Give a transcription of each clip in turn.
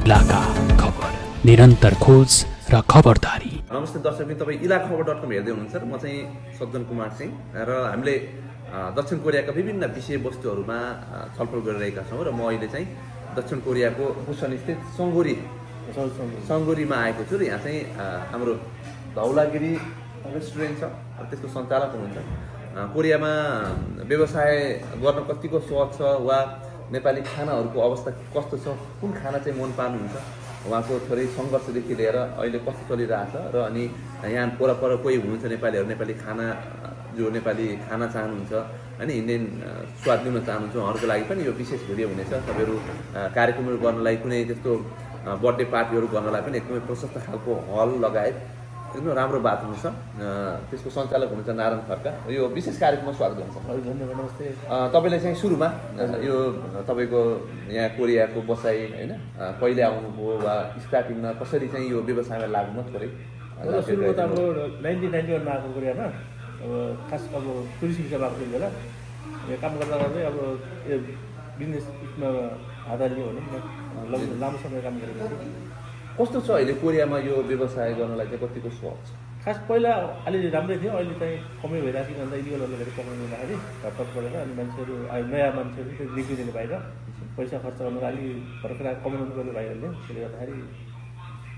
इलाका खबर निरन्तर खोज र खबरदारी। नमस्ते दर्शक, तपाईँ इलाकाखबर.com हेर्दै हुनुहुन्छ र म चाहिँ सज्जन कुमार सिंह र हामीले दक्षिण कोरियाका विभिन्न विषयवस्तुहरूमा छलफल गरिरहेका छौँ र म अहिले चाहिँ दक्षिण कोरियाको बुसन स्थित सङ्गोरीमा आएको छु र यहाँ चाहिँ हाम्रो धौलागिरी रेस्टुरेन्ट छ। त्यसको सञ्चालक हुनुहुन्छ। कोरियामा व्यवसाय गर्न कतिको सहज छ वा नेपाली खानाहरूको अवस्था कस्तो छ, कुन खाना चाहिँ मन पार्नुहुन्छ, उहाँको थोरै सङ्घर्षदेखि लिएर अहिले कस्तो चलिरहेछ र अनि यहाँ पर कोही हुनुहुन्छ नेपालीहरू, नेपाली खाना जो नेपाली खाना चाहनुहुन्छ होइन, इन्डियन स्वाद लिन चाहनुहुन्छ, उहाँहरूको लागि पनि यो विशेष भिडियो हुनेछ। तपाईँहरू कार्यक्रमहरू गर्नलाई, कुनै त्यस्तो बर्थडे पार्टीहरू गर्नलाई पनि एकदमै प्रशस्त खालको हल लगायत एकदमै राम्रो बाथरुम छ। त्यसको सञ्चालक हुनुहुन्छ नारायण खड्का। यो विशेष कार्यक्रममा स्वागत हुन्छ। धन्यवाद। नमस्ते। तपाईँले चाहिँ सुरुमा यो तपाईँको यहाँ कोरियाको बसाइ होइन कहिले आउनुभयो वा स्टार्टिङमा कसरी चाहिँ यो व्यवसायमा लाग्नु थोरै? सुरुमा त हाम्रो 1991मा आएको कोरियामा, अब खास अब टुरिस्ट भिसामा आएको त्यति बेला काम गर्दा गर्दै अब यो बिजनेसमा आधार लियो भने लगभग लामो समय काम गरेपछि कस्तो छ अहिले कोरियामा यो व्यवसाय गर्नलाई चाहिँ कतिको सहज छ? खास पहिला अलि राम्रै थियो, अहिले चाहिँ कमै भइरहेको थियो। अन्त इलिगलहरूले धेरै पक्राउनु हुँदाखेरि घटपट परेर अनि मान्छेहरू नयाँ मान्छेहरू त्यो निक्लिँदैन बाहिर, पैसा खर्च गर्नु अलि भर्खर कमाउनु गर्नु भाइहरूले, त्यसले गर्दाखेरि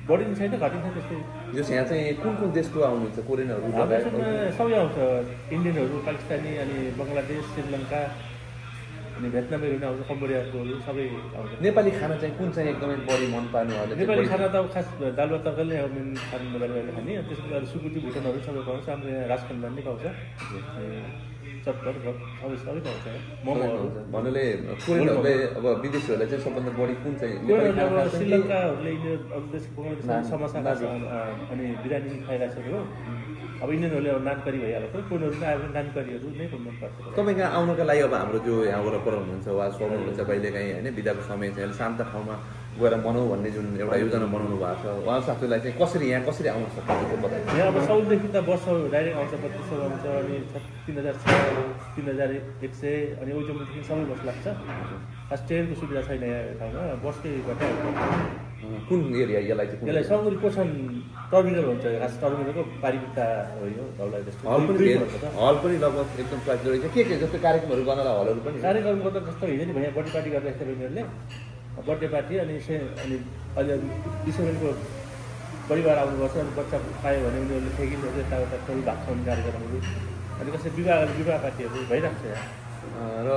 बढिन्छ छैन घटिन्छ त्यस्तै। यो यहाँ चाहिँ कुन देशको आउनुहुन्छ? कोरियनहरू सबै आउँछ, इन्डियनहरू, पाकिस्तानी, अनि बङ्गलादेश, श्रीलङ्का, अनि भेटनामीहरू पनि आउँछ, कम्बोडियाकोहरू सबै आउँछ। नेपाली खाना चाहिँ कुन चाहिँ एकदमै बढी मन पार्नेहरूले? नेपाली खाना त अब खास दाल भात तरकारी नै हो मेन खानु नेपालीहरूले खाने। त्यसको अरू सुकुटी भुटनहरू सबै पाउँछ। हाम्रो यहाँ राजखानदान नै पाउँछ, चटपट सबै पाउँछ। मोमोहरू भन्नुले कोरियनहरूले अब विदेशीहरूलाई चाहिँ सबभन्दा बढी कुन चाहिँ? अब श्रीलङ्काहरूले अरू देशको समोसा अनि बिरयानी खाइरहेको छ। अब इन्डियनहरूले अब नानकरी भइहाल्छ, कोरियनहरू पनि आयो भने नानकरीहरू नै मनपर्छ। तपाईँ कहाँ आउनका लागि अब हाम्रो जो यहाँ वरपर हुनुहुन्छ वा सब हुनुहुन्छ कहिलेकाहीँ होइन, बिदाको समय चाहिँ शान्त ठाउँमा गएर बनाऊ भन्ने जुन एउटा योजना बनाउनु भएको छ, उहाँ साथीलाई चाहिँ कसरी यहाँ कसरी आउन सक्छ बताइदिनु। यहाँ अब साउथदेखि त वर्ष डाइरेक्ट आउँछ, 2500 आउँछ, अनि 3000, 3100, अनि ओजमदेखि सबै बस लाग्छ। खास ट्रेनको सुविधा छैन यहाँ ठाउँमा, बसकैबाट कुन एरिया यसलाई सङ्गुरी पोषण टर्मिनल हुन्छ। खास टर्मिनलको पारिभित्ता हो यो धौला रेस्टुरेन्ट। हल पनि लगभग एकदम प्राइज रहेछ। के जस्तो कार्यक्रमहरू गर्नलाई हलहरू पनि? कार्यक्रम गर्दा जस्तो हिजो नि भैया बर्थडे पार्टी गर्दा तपाईँहरूले बर्थडे पार्टी अनि अहिले किशोरको परिवार आउनुपर्छ, अनि बच्चा पायो भने उनीहरूले ठेकिन्छ यताउता थोरै भएको छ कार्यक्रमहरू, अनि कसै विवाह पार्टीहरू भइरहेको छ यहाँ। र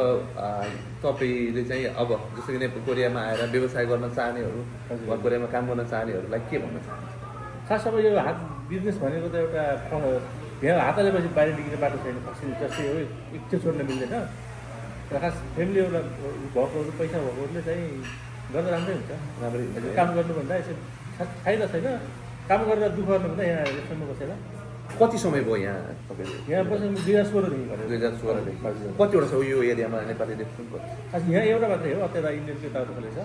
तपाईँले चाहिँ अब जस्तो कि कोरियामा आएर व्यवसाय गर्न चाहनेहरू वा कोरियामा काम गर्न चाहनेहरूलाई के भन्न चाहनुहुन्छ? खास अब यो हात बिजनेस भनेको त एउटा यहाँ हात हालेपछि बाहिर निक्लिने बाटो छैन। फक्सिने जस्तै हो, एकछिन छोड्न मिल्दैन। र खास फ्यामिली एउटा भएकोहरू, पैसा भएकोहरूले चाहिँ गर्दा राम्रै हुन्छ। राम्रै काम गर्नुभन्दा यसो फाइदा छैन, काम गरेर दुःख गर्नुभन्दा यहाँ रेस्टुरेन्टमा बसेर। कति समय भयो यहाँ तपाईँले? यहाँ बसेर 2016देखि गरेँ। 2016देखि कतिवटा छ यो एरियामा नेपाली रेस्टुरेन्ट? खास यहाँ एउटा मात्रै हो, अत्यन्त इन्डियनको यताउता खोलेछ।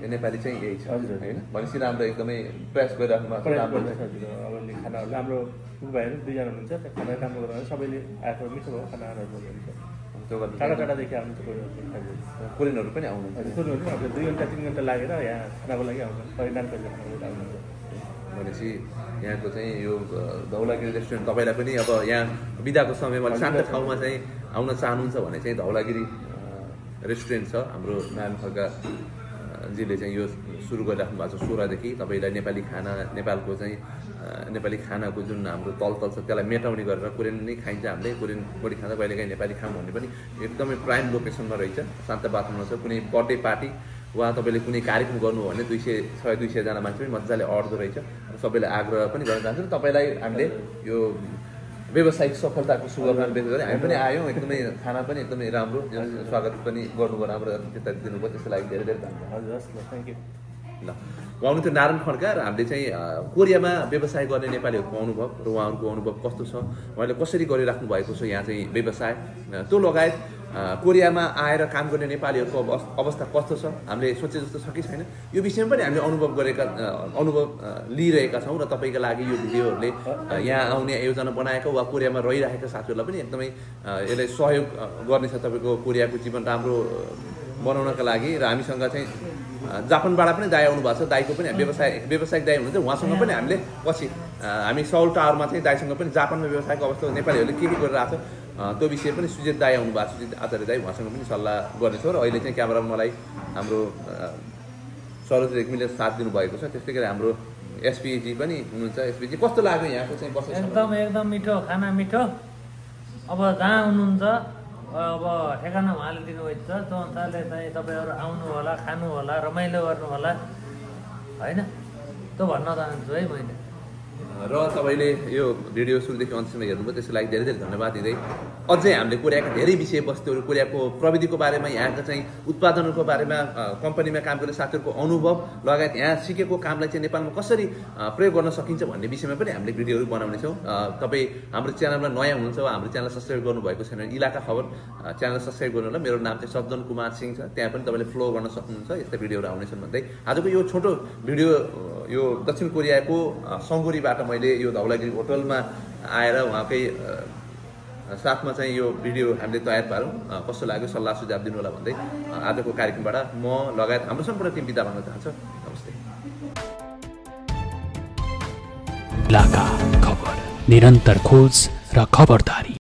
नेपाली चाहिँ यही छ होइन, भनेपछि राम्रो एकदमै प्रयास गरिराख्नु भएको छ। राम्रो अब खानाहरू हाम्रो भाइहरू 2जना हुनुहुन्छ, त्यो खाना काम गर्दा सबैले आएको मिठो भयो खाना हुन्छ। टाढा टाढादेखि आउनुहुन्छ कोरियनहरू पनि आउनुहुन्छ? कोरियनहरू अब 2 घन्टा 3 घन्टा लागेर यहाँ खानाको लागि आउनुहुन्छ, नानकरी खानाको आउनुहुन्छ। भनेपछि यहाँको चाहिँ यो धौलागिरी रेस्टुरेन्ट तपाईँलाई पनि अब यहाँ बिदाको समयमा शान्त ठाउँमा चाहिँ आउन चाहनुहुन्छ भने चाहिँ धौलागिरी रेस्टुरेन्ट छ। हाम्रो नारायण खड्का जीले चाहिँ यो सुरु गरिराख्नु भएको छ 16देखि। तपाईँलाई नेपाली खाना, नेपालको चाहिँ नेपाली खानाको जुन हाम्रो तल छ त्यसलाई मेटाउने गरेर कोरियन नै खाइन्छ। हामीले कोरियन बढी खाँदा कहिलेकाहीँ नेपाली खाऊँ भन्ने पनि एकदमै प्राइम लोकेसनमा रहेछ, शान्त बाथरुममा छ। कुनै बर्थडे पार्टी वा तपाईँले कुनै कार्यक्रम गर्नु हो भने 100-200जना मान्छे पनि मजाले अट्दो रहेछ। सबैलाई आग्रह पनि गर्न चाहन्छु। तपाईँलाई हामीले यो व्यावसायिक सफलताको शुभकामना व्यक्त गरेँ। हामी पनि आयौँ, एकदमै खाना पनि एकदमै राम्रो, स्वागत पनि गर्नुभयो, राम्रो अतिथ्यता दिनुभयो, त्यसको लागि धेरै धेरै धन्यवाद। हजुर, थ्याङ्क यू। ल, उहाँ हुनुहुन्थ्यो नारायण खड्का र हामीले चाहिँ कोरियामा व्यवसाय गर्ने नेपालीहरूको अनुभव र उहाँहरूको अनुभव कस्तो छ, उहाँले कसरी गरिराख्नु भएको छ यहाँ चाहिँ व्यवसाय, त्यो लगायत कोरियामा आएर काम गर्ने नेपालीहरूको अवस्था कस्तो छ, हामीले सोचे जस्तो छ कि छैन, यो विषयमा पनि हामीले अनुभव लिइरहेका छौँ। र तपाईँको लागि यो भिडियोहरूले यहाँ आउने योजना बनाएको वा कोरियामा रहिरहेका साथीहरूलाई पनि एकदमै यसले सहयोग गर्नेछ। तपाईँको कोरियाको जीवन राम्रो बनाउनका लागि र हामीसँग चाहिँ जापानबाट पनि दाइ आउनु भएको छ। दाइको पनि व्यावसायिक दाइ हुनुहुन्छ, उहाँसँग पनि हामीले पछि हामी सौल टावरमा चाहिँ दाइसँग पनि जापानमा व्यवसायको अवस्था नेपालीहरूले के गरिरहेको छ त्यो विषय पनि सुजित दाइ आउनु भएको छ, सुजित आचार्य दाइ, उहाँसँग पनि सल्लाह गर्नेछौँ। र अहिले चाहिँ क्यामेरामा मलाई हाम्रो सरोज रेग्मीले साथ दिनुभएको छ। त्यस्तै गरी हाम्रो एसपीजी पनि हुनुहुन्छ। एसपीजी कस्तो लाग्यो यहाँको चाहिँ बसेको? एकदम मिठो खाना, मिठो। अब जहाँ हुनुहुन्छ अब ठेगाना उहाँले दिनुभएको छ, त्यो अनुसारले चाहिँ तपाईँहरू आउनु होला, खानु होला, रमाइलो गर्नु होला होइन, त्यो भन्न चाहन्छु है मैले। र तपाईँले यो भिडियो सुरुदेखि अन्त्यसम्म हेर्नुभयो, त्यसको लागि धेरै धेरै धन्यवाद दिँदै अझै हामीले कोरियाका धेरै विषयवस्तुहरू, कोरियाको प्रविधिको बारेमा, यहाँका चाहिँ उत्पादनहरूको बारेमा, कम्पनीमा काम गर्ने साथीहरूको अनुभव लगायत यहाँ सिकेको कामलाई चाहिँ नेपालमा कसरी प्रयोग गर्न सकिन्छ भन्ने विषयमा पनि हामीले भिडियोहरू बनाउनेछौँ। तपाईँ हाम्रो च्यानलमा नयाँ हुनुहुन्छ वा हाम्रो च्यानल सब्सक्राइब गर्नुभएको छैन, इलाका खबर च्यानल सब्सक्राइब गर्नु होला। मेरो नाम चाहिँ सज्जन कुमार सिंह छ, त्यहाँ पनि तपाईँले फलो गर्न सक्नुहुन्छ। यस्ता भिडियोहरू आउनेछन् भन्दै आजको यो छोटो भिडियो यो दक्षिण कोरियाको सङ्गुरीबाट मैले यो धौलागिरी होटलमा आएर उहाँकै साथमा चाहिँ यो भिडियो हामीले तयार पारौँ। कस्तो लाग्यो सल्लाह सुझाव दिनु होला भन्दै आजको कार्यक्रमबाट म लगायत हाम्रो सम्पूर्ण टिम बिदा भन्न चाहन्छु। नमस्ते। इलाका खबर, निरन्तर खोज र खबरदारी।